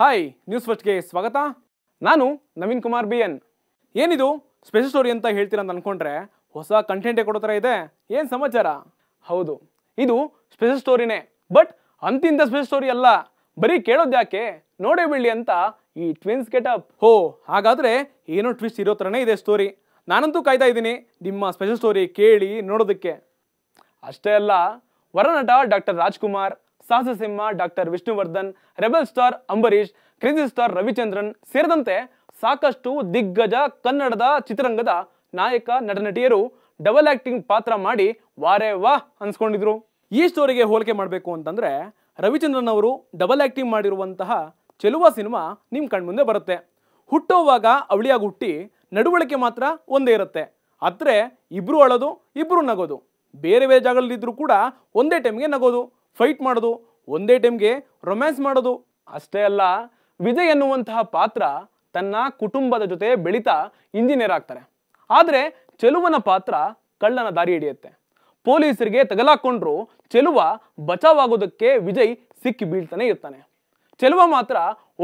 Hi news ಫಸ್ಟ್ಗೆ ಸ್ವಾಗತ. ನಾನು ನವೀನ್ ಕುಮಾರ್ BN. ಏನಿದು ಸ್ಪೆಷಲ್ ಸ್ಟೋರಿ ಅಂತ ಹೇಳ್ತೀರಾ ಅಂತ ಅನ್ಕೊಂಡ್ರೆ ಹೊಸ ಕಂಟೆಂಟೇ ಕೊಡೋ ಥರ ಇದೆ. ಏನು ಸಮಾಚಾರ? ಹೌದು, ಇದು ಸ್ಪೆಷಲ್ ಸ್ಟೋರಿನೇ. ಬಟ್ ಅಂತಿಂತ ಸ್ಪೆಷಲ್ ಸ್ಟೋರಿ ಅಲ್ಲ. ಬರೀ ಕೇಳೋದ್ಯಾಕೆ, ನೋಡೇ ಬಿಡ್ಲಿ ಅಂತ ಈ ಟ್ವಿನ್ಸ್ ಗೆಟಪ್. ಹಾಗಾದ್ರೆ ಏನೋ ಟ್ವಿಸ್ಟ್ ಇರೋ ಥರನೇ ಇದೆ ಸ್ಟೋರಿ. ನಾನಂತೂ ಕಾಯ್ತಾ ಇದ್ದೀನಿ ನಿಮ್ಮ ಸ್ಪೆಷಲ್ ಸ್ಟೋರಿ ಕೇಳಿ ನೋಡೋದಕ್ಕೆ. ಅಷ್ಟೇ ಅಲ್ಲ, ವರನಟ ಡಾಕ್ಟರ್ ರಾಜ್ಕುಮಾರ್, ಸಾಹಸ ಸಿಂಹ doctor Vishnuvardhan, rebel star Ambareesh, crazy star Ravichandran ಸೇರಿದಂತೆ ಸಾಕಷ್ಟು ದಿಗ್ಗಜ ಕನ್ನಡದ ಚಿತ್ರರಂಗದ ನಾಯಕ ನಟನಟಿಯರು ಡಬಲ್ ಆಕ್ಟಿಂಗ್ ಪಾತ್ರ ಮಾಡಿ ವಾರೇ ವಾ ಅನ್ಸ್ಕೊಂಡಿದ್ರು. ಈ ಸ್ಟೋರಿಗೆ ಹೋಲಿಕೆ ಮಾಡಬೇಕು ಅಂತಂದ್ರೆ ರವಿಚಂದ್ರನ್ ಅವರು ಡಬಲ್ ಆಕ್ಟಿಂಗ್ ಮಾಡಿರುವಂತಹ ಚೆಲುವ ಸಿನಿಮಾ ನಿಮ್ ಕಣ್ಮುಂದೆ ಬರುತ್ತೆ. ಹುಟ್ಟುವಾಗ ಅವಳಿಯಾಗಿ ಹುಟ್ಟಿ ನಡವಳಿಕೆ ಮಾತ್ರ ಒಂದೇ ಇರುತ್ತೆ. ಆದ್ರೆ ಇಬ್ರು ಅಳೋದು, ಇಬ್ರು ನಗೋದು, ಬೇರೆ ಬೇರೆ ಜಾಗದಲ್ಲಿದ್ರು ಕೂಡ ಒಂದೇ ಟೈಮ್ಗೆ ನಗೋದು, ಫೈಟ್ ಮಾಡೋದು, ಒಂದೇ ಟೈಮ್ಗೆ ರೊಮ್ಯಾನ್ಸ್ ಮಾಡೋದು. ಅಷ್ಟೇ ಅಲ್ಲ, ವಿಜಯ್ ಎನ್ನುವಂತಹ ಪಾತ್ರ ತನ್ನ ಕುಟುಂಬದ ಜೊತೆ ಬೆಳೀತಾ ಇಂಜಿನಿಯರ್ ಆಗ್ತಾರೆ. ಆದ್ರೆ ಚೆಲುವನ ಪಾತ್ರ ಕಳ್ಳನ ದಾರಿ ಹಿಡಿಯುತ್ತೆ. ಪೊಲೀಸರಿಗೆ ತಗಲಾಕೊಂಡ್ರು ಚೆಲುವ ಬಚಾವಾಗೋದಕ್ಕೆ ವಿಜಯ್ ಸಿಕ್ಕಿ ಬೀಳ್ತಾನೆ ಇರ್ತಾನೆ. ಚೆಲುವ ಮಾತ್ರ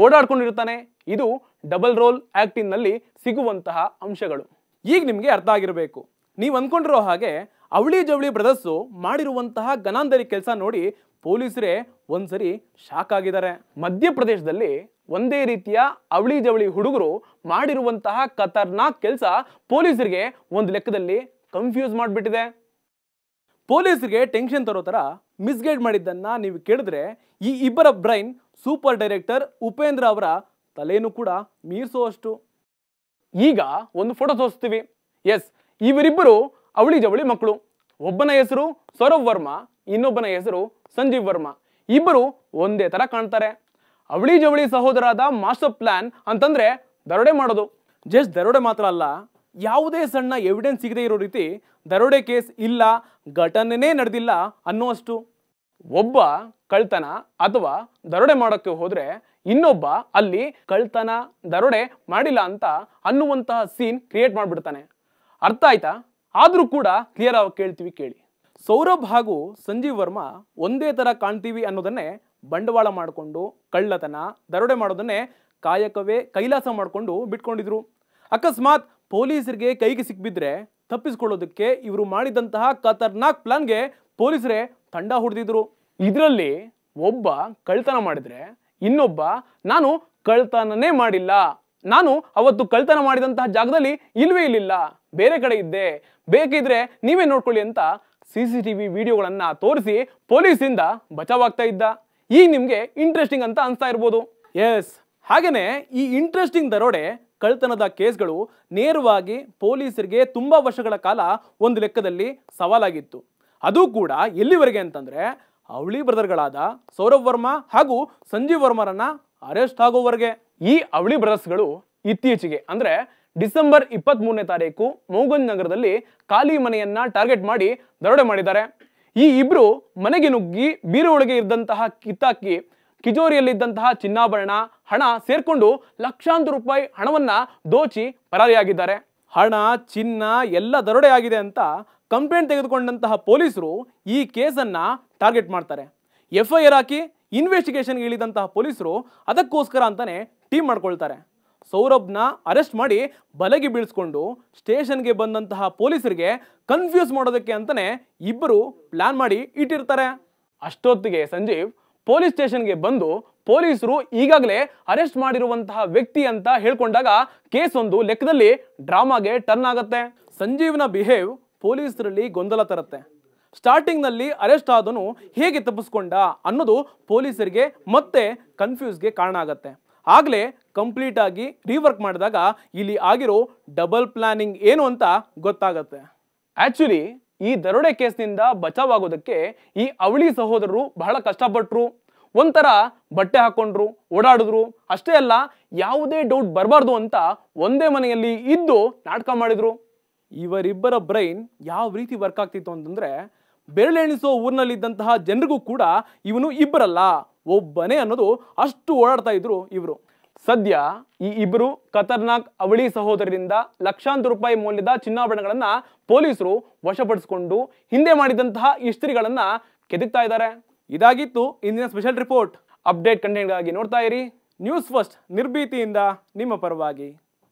ಓಡಾಡ್ಕೊಂಡಿರ್ತಾನೆ. ಇದು ಡಬಲ್ ರೋಲ್ ಆಕ್ಟಿಂಗ್ ನಲ್ಲಿ ಸಿಗುವಂತಹ ಅಂಶಗಳು. ಈಗ ನಿಮ್ಗೆ ಅರ್ಥ ಆಗಿರಬೇಕು. ನೀವು ಅನ್ಕೊಂಡಿರೋ ಹಾಗೆ ಅವಳಿ ಜವಳಿ ಬ್ರದರ್ಸು ಮಾಡಿರುವಂತಹ ಗನಾಂಧರಿ ಕೆಲಸ ನೋಡಿ ಪೊಲೀಸರೇ ಒಂದ್ಸರಿ ಶಾಕ್ ಆಗಿದ್ದಾರೆ. ಮಧ್ಯಪ್ರದೇಶದಲ್ಲಿ ಒಂದೇ ರೀತಿಯ ಅವಳಿ ಜವಳಿ ಹುಡುಗರು ಮಾಡಿರುವಂತಹ ಖತರ್ನಾಕ್ ಕೆಲಸ ಪೊಲೀಸರಿಗೆ ಒಂದು ಲೆಕ್ಕದಲ್ಲಿ ಕನ್ಫ್ಯೂಸ್ ಮಾಡಿಬಿಟ್ಟಿದೆ. ಪೊಲೀಸರಿಗೆ ಟೆನ್ಷನ್ ತರೋ ತರ ಮಿಸ್ಗೈಡ್ ಮಾಡಿದ್ದನ್ನ ನೀವು ಕೇಳಿದ್ರೆ ಈ ಇಬ್ಬರ ಬ್ರೈನ್ ಸೂಪರ್ ಡೈರೆಕ್ಟರ್ ಉಪೇಂದ್ರ ಅವರ ತಲೆನೂ ಕೂಡ ಮೀರಿಸುವಷ್ಟು. ಈಗ ಒಂದು ಫೋಟೋ ತೋರಿಸ್ತೀವಿ. ಎಸ್, ಇವರಿಬ್ಬರು ಅವಳಿ ಜವಳಿ ಮಕ್ಕಳು. ಒಬ್ಬನ ಹೆಸರು ಸೌರವ್ ವರ್ಮಾ, ಇನ್ನೊಬ್ಬನ ಹೆಸರು ಸಂಜೀವ್ ವರ್ಮಾ. ಇಬ್ಬರು ಒಂದೇ ತರ ಕಾಣ್ತಾರೆ. ಅವಳಿ ಜವಳಿ ಸಹೋದರಾದ ಮಾಸ್ಟರ್ ಪ್ಲಾನ್ ಅಂತಂದ್ರೆ ದರೋಡೆ ಮಾಡೋದು. ಜಸ್ಟ್ ದರೋಡೆ ಮಾತ್ರ ಅಲ್ಲ, ಯಾವುದೇ ಸಣ್ಣ ಎವಿಡೆನ್ಸ್ ಸಿಗದೆ ಇರೋ ರೀತಿ ದರೋಡೆ ಕೇಸ್ ಇಲ್ಲ, ಘಟನೆನೇ ನಡೆದಿಲ್ಲ ಅನ್ನೋಷ್ಟು. ಒಬ್ಬ ಕಳ್ತನ ಅಥವಾ ದರೋಡೆ ಮಾಡೋಕ್ಕೆ ಹೋದ್ರೆ ಇನ್ನೊಬ್ಬ ಅಲ್ಲಿ ಕಳ್ತನ ದರೋಡೆ ಮಾಡಿಲ್ಲ ಅಂತ ಅನ್ನುವಂತಹ ಸೀನ್ ಕ್ರಿಯೇಟ್ ಮಾಡ್ಬಿಡ್ತಾನೆ. ಅರ್ಥ ಆಯ್ತಾ? ಆದ್ರೂ ಕೂಡ ಕ್ಲಿಯರ್ ಆಗಿ ಕೇಳ್ತೀವಿ ಕೇಳಿ. ಸೌರಭ್ ಹಾಗೂ ಸಂಜೀವ್ ವರ್ಮಾ ಒಂದೇ ತರ ಕಾಣ್ತೀವಿ ಅನ್ನೋದನ್ನೇ ಬಂಡವಾಳ ಮಾಡಿಕೊಂಡು ಕಳ್ಳತನ ದರೋಡೆ ಮಾಡೋದನ್ನೇ ಕಾಯಕವೇ ಕೈಲಾಸ ಮಾಡಿಕೊಂಡು ಬಿಟ್ಕೊಂಡಿದ್ರು. ಅಕಸ್ಮಾತ್ ಪೊಲೀಸರಿಗೆ ಕೈಗೆ ಸಿಕ್ಬಿದ್ರೆ ತಪ್ಪಿಸ್ಕೊಳ್ಳೋದಕ್ಕೆ ಇವರು ಮಾಡಿದಂತಹ ಖತರ್ನಾಕ್ ಪ್ಲಾನ್ಗೆ ಪೊಲೀಸರೇ ತಂಡ ಹೊಡೆದಿದ್ರು. ಇದರಲ್ಲಿ ಒಬ್ಬ ಕಳ್ತನ ಮಾಡಿದ್ರೆ ಇನ್ನೊಬ್ಬ ನಾನು ಕಳ್ತನನೇ ಮಾಡಿಲ್ಲ, ನಾನು ಅವತ್ತು ಕಳ್ತನ ಮಾಡಿದಂತಹ ಜಾಗದಲ್ಲಿ ಇಲ್ವೇ ಇಲ್ಲಿಲ್ಲ, ಬೇರೆ ಕಡೆ ಇದ್ದೆ, ಬೇಕಿದ್ರೆ ನೀವೇ ನೋಡ್ಕೊಳ್ಳಿ ಅಂತ CCTV ವಿಡಿಯೋಗಳನ್ನ ತೋರಿಸಿ ಪೊಲೀಸಿಂದ ಬಚಾವಾಗ್ತಾ ಇದ್ದ. ಈಗ ನಿಮ್ಗೆ ಇಂಟ್ರೆಸ್ಟಿಂಗ್ ಅಂತ ಅನ್ಸ್ತಾ ಇರ್ಬೋದು. ಎಸ್, ಹಾಗೇನೆ ಈ ಇಂಟ್ರೆಸ್ಟಿಂಗ್ ದರೋಡೆ ಕಳ್ತನದ ಕೇಸ್ಗಳು ನೇರವಾಗಿ ಪೊಲೀಸರಿಗೆ ತುಂಬಾ ವರ್ಷಗಳ ಕಾಲ ಒಂದು ಲೆಕ್ಕದಲ್ಲಿ ಸವಾಲಾಗಿತ್ತು. ಅದು ಕೂಡ ಎಲ್ಲಿವರೆಗೆ ಅಂತಂದ್ರೆ ಅವಳಿ ಬ್ರದರ್ಗಳಾದ ಸೌರವ್ ವರ್ಮಾ ಹಾಗೂ ಸಂಜೀವ್ ವರ್ಮರನ್ನ ಅರೆಸ್ಟ್ ಆಗೋವರೆಗೆ. ಈ ಅವಳಿ ಬ್ರದರ್ಸ್ಗಳು ಇತ್ತೀಚೆಗೆ ಅಂದ್ರೆ ಡಿಸೆಂಬರ್ 23ನೇ ತಾರೀಕು ಮೌಗಂಜ್ ನಗರದಲ್ಲಿ ಖಾಲಿ ಮನೆಯನ್ನ ಟಾರ್ಗೆಟ್ ಮಾಡಿ ದರೋಡೆ ಮಾಡಿದ್ದಾರೆ. ಈ ಇಬ್ರು ಮನೆಗೆ ನುಗ್ಗಿ ಬೀರು ಒಳಗೆ ಇದ್ದಂತಹ ಕಿತ್ತಾಕಿ ಕಿಜೋರಿಯಲ್ಲಿದ್ದಂತಹ ಚಿನ್ನಾಭರಣ ಹಣ ಸೇರ್ಕೊಂಡು ಲಕ್ಷಾಂತರ ರೂಪಾಯಿ ಹಣವನ್ನ ದೋಚಿ ಪರಾರಿಯಾಗಿದ್ದಾರೆ. ಹಣ ಚಿನ್ನ ಎಲ್ಲ ದರೋಡೆ ಆಗಿದೆ ಅಂತ ಕಂಪ್ಲೇಂಟ್ ತೆಗೆದುಕೊಂಡಂತಹ ಪೊಲೀಸರು ಈ ಕೇಸನ್ನ ಟಾರ್ಗೆಟ್ ಮಾಡ್ತಾರೆ. FIR ಹಾಕಿ ಇನ್ವೆಸ್ಟಿಗೇಷನ್ಗೆ ಇಳಿದಂತಹ ಪೊಲೀಸರು ಅದಕ್ಕೋಸ್ಕರ ಅಂತಾನೆ ಟೀಮ್ ಮಾಡ್ಕೊಳ್ತಾರೆ. ಸೌರಭ್ನ ಅರೆಸ್ಟ್ ಮಾಡಿ ಬಲೆಗೆ ಬೀಳಿಸ್ಕೊಂಡು ಸ್ಟೇಷನ್ಗೆ ಬಂದಂತಹ ಪೊಲೀಸರಿಗೆ ಕನ್ಫ್ಯೂಸ್ ಮಾಡೋದಕ್ಕೆ ಅಂತಾನೆ ಇಬ್ಬರು ಪ್ಲಾನ್ ಮಾಡಿ ಇಟ್ಟಿರ್ತಾರೆ. ಅಷ್ಟೊತ್ತಿಗೆ ಸಂಜೀವ್ ಪೊಲೀಸ್ ಸ್ಟೇಷನ್ಗೆ ಬಂದು ಪೊಲೀಸರು ಈಗಾಗಲೇ ಅರೆಸ್ಟ್ ಮಾಡಿರುವಂತಹ ವ್ಯಕ್ತಿ ಅಂತ ಹೇಳ್ಕೊಂಡಾಗ ಕೇಸ್ ಒಂದು ಲೆಕ್ಕದಲ್ಲಿ ಡ್ರಾಮಾಗೆ ಟರ್ನ್ ಆಗುತ್ತೆ. ಸಂಜೀವ್ನ ಬಿಹೇವ್ ಪೊಲೀಸರಲ್ಲಿ ಗೊಂದಲ ತರುತ್ತೆ. ಸ್ಟಾರ್ಟಿಂಗ್ ನಲ್ಲಿ ಅರೆಸ್ಟ್ ಆದನು ಹೇಗೆ ತಪ್ಪಿಸ್ಕೊಂಡ ಅನ್ನೋದು ಪೊಲೀಸರಿಗೆ ಮತ್ತೆ ಕನ್ಫ್ಯೂಸ್ಗೆ ಕಾರಣ ಆಗತ್ತೆ. ಆಗ್ಲೇ ಕಂಪ್ಲೀಟ್ ಆಗಿ ರೀವರ್ಕ್ ಮಾಡಿದಾಗ ಇಲ್ಲಿ ಆಗಿರೋ ಡಬಲ್ ಪ್ಲಾನಿಂಗ್ ಏನು ಅಂತ ಗೊತ್ತಾಗತ್ತೆ. ಆಕ್ಚುಲಿ ಈ ದರೋಡೆ ಕೇಸ್ನಿಂದ ಬಚಾವಾಗೋದಕ್ಕೆ ಈ ಅವಳಿ ಸಹೋದರರು ಬಹಳ ಕಷ್ಟಪಟ್ರು. ಒಂಥರ ಬಟ್ಟೆ ಹಾಕೊಂಡ್ರು, ಓಡಾಡಿದ್ರು. ಅಷ್ಟೇ ಅಲ್ಲ, ಯಾವುದೇ ಡೌಟ್ ಬರಬಾರ್ದು ಅಂತ ಒಂದೇ ಮನೆಯಲ್ಲಿ ಇದ್ದು ನಾಟಕ ಮಾಡಿದ್ರು. ಇವರಿಬ್ಬರ ಬ್ರೈನ್ ಯಾವ ರೀತಿ ವರ್ಕ್ ಆಗ್ತಿತ್ತು ಅಂತಂದ್ರೆ ಬೆರಳೆಣಿಸೋ ಊರಿನಲ್ಲಿದ್ದಂತಹ ಜನರಿಗೂ ಕೂಡ ಇವನು ಇಬ್ಬರಲ್ಲ ಒಬ್ಬನೇ ಅನ್ನೋದು ಅಷ್ಟು ಓಡಾಡ್ತಾ ಇದ್ರು ಇವರು. ಸದ್ಯ ಈ ಇಬ್ಬರು ಖತರ್ನಾಕ್ ಅವಳಿ ಸಹೋದರರಿಂದ ಲಕ್ಷಾಂತರ ರೂಪಾಯಿ ಮೌಲ್ಯದ ಚಿನ್ನಾಭರಣಗಳನ್ನ ಪೊಲೀಸರು ವಶಪಡಿಸಿಕೊಂಡು ಹಿಂದೆ ಮಾಡಿದಂತಹ ಇಸ್ತ್ರಿಗಳನ್ನ ಕೆದಕ್ತಾ ಇದ್ದಾರೆ. ಇದಾಗಿತ್ತು ಇಂದಿನ ಸ್ಪೆಷಲ್ ರಿಪೋರ್ಟ್. ಅಪ್ಡೇಟ್ ಕಂಟೆಂಟ್ಗಾಗಿ ನೋಡ್ತಾ ಇರಿ ನ್ಯೂಸ್ ಫಸ್ಟ್ ನಿರ್ಭೀತಿಯಿಂದ ನಿಮ್ಮ ಪರವಾಗಿ.